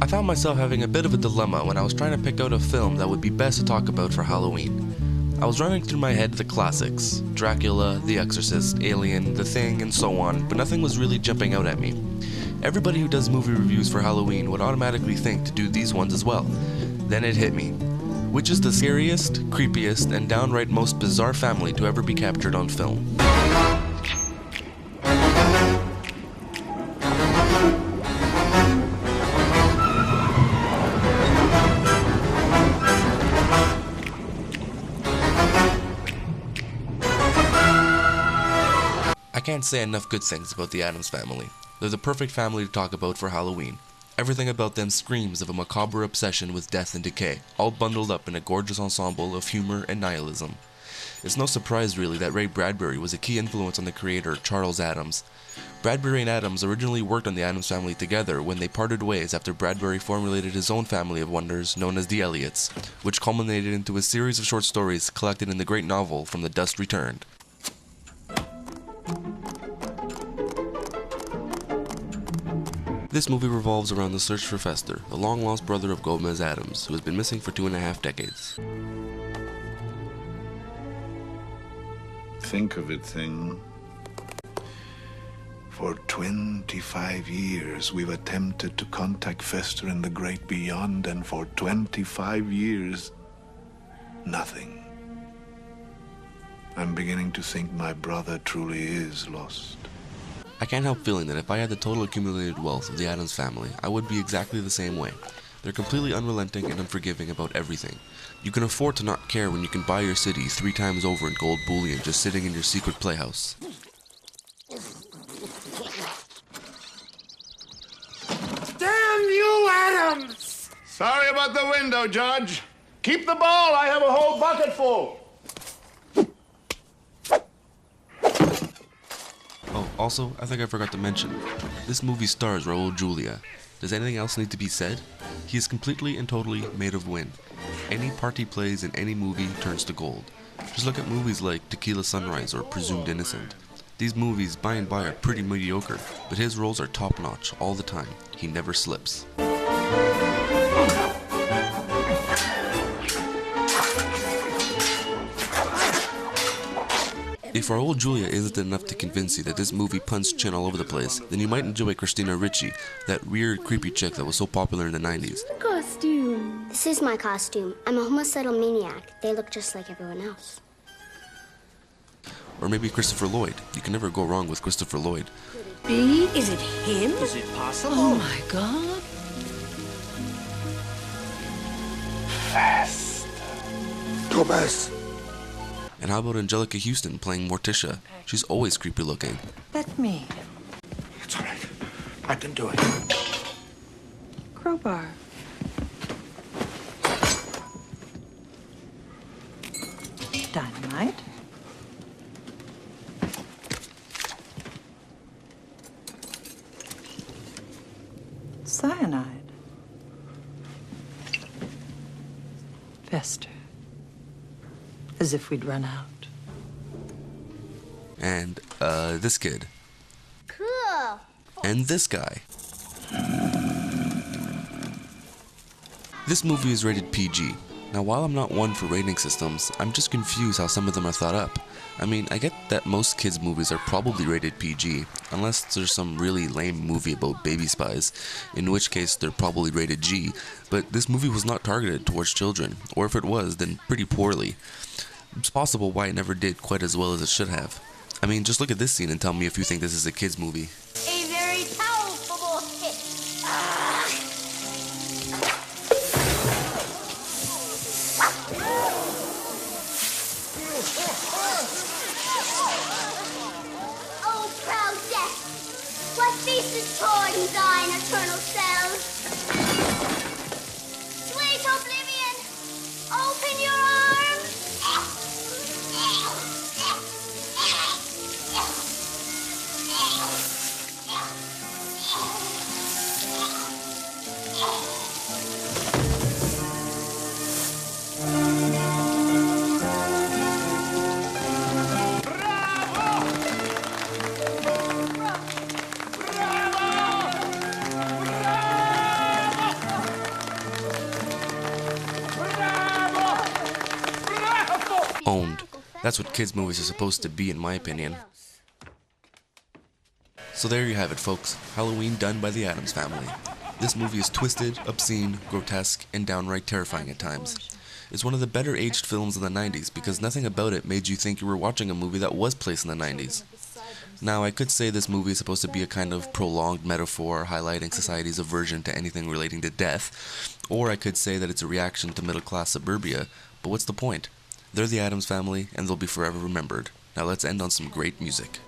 I found myself having a bit of a dilemma when I was trying to pick out a film that would be best to talk about for Halloween. I was running through my head the classics, Dracula, The Exorcist, Alien, The Thing, and so on, but nothing was really jumping out at me. Everybody who does movie reviews for Halloween would automatically think to do these ones as well. Then it hit me. Which is the scariest, creepiest, and downright most bizarre family to ever be captured on film? I can't say enough good things about the Addams family. They're the perfect family to talk about for Halloween. Everything about them screams of a macabre obsession with death and decay, all bundled up in a gorgeous ensemble of humor and nihilism. It's no surprise really that Ray Bradbury was a key influence on the creator Charles Addams. Bradbury and Addams originally worked on the Addams family together when they parted ways after Bradbury formulated his own family of wonders known as the Elliots, which culminated into a series of short stories collected in the great novel From the Dust Returned. This movie revolves around the search for Fester, the long-lost brother of Gomez Addams, who has been missing for 2.5 decades. Think of it, Thing. For 25 years, we've attempted to contact Fester in the great beyond, and for 25 years, nothing. I'm beginning to think my brother truly is lost. I can't help feeling that if I had the total accumulated wealth of the Addams family, I would be exactly the same way. They're completely unrelenting and unforgiving about everything. You can afford to not care when you can buy your city 3 times over in gold bullion just sitting in your secret playhouse. Damn you, Addams! Sorry about the window, Judge. Keep the ball. I have a whole bucket full. Oh, also, I think I forgot to mention, this movie stars Raul Julia. Does anything else need to be said? He is completely and totally made of wind. Any part he plays in any movie turns to gold. Just look at movies like Tequila Sunrise or Presumed Innocent. These movies, by and by, are pretty mediocre, but his roles are top-notch all the time. He never slips. If Raul Julia isn't enough to convince you that this movie punts chin all over the place, then you might enjoy Christina Ricci, that weird, creepy chick that was so popular in the 90s. Costume. This is my costume. I'm a homicidal maniac. They look just like everyone else. Or maybe Christopher Lloyd. You can never go wrong with Christopher Lloyd. B? Is it him? Is it possible? Oh my God. Fast. Thomas. And how about Angelica Houston playing Morticia? She's always creepy looking. Let me. It's all right. I can do it. Crowbar. Dynamite. Cyanide. Fester. As if we'd run out. And, this kid. Cool. And this guy. This movie is rated PG. Now, while I'm not one for rating systems, I'm just confused how some of them are thought up. I mean, I get that most kids' movies are probably rated PG, unless there's some really lame movie about baby spies, in which case they're probably rated G, but this movie was not targeted towards children, or if it was, then pretty poorly. It's possible why it never did quite as well as it should have. I mean, just look at this scene and tell me if you think this is a kid's movie. A very powerful hit. Oh, proud death! What feast is torn in thine eternal cells? Sweet oblivion, open your arms! Owned. That's what kids' movies are supposed to be, in my opinion. So there you have it, folks. Halloween done by the Addams Family. This movie is twisted, obscene, grotesque, and downright terrifying at times. It's one of the better aged films in the 90s because nothing about it made you think you were watching a movie that was placed in the 90s. Now, I could say this movie is supposed to be a kind of prolonged metaphor highlighting society's aversion to anything relating to death, or I could say that it's a reaction to middle-class suburbia, but what's the point? They're the Addams Family, and they'll be forever remembered. Now let's end on some great music.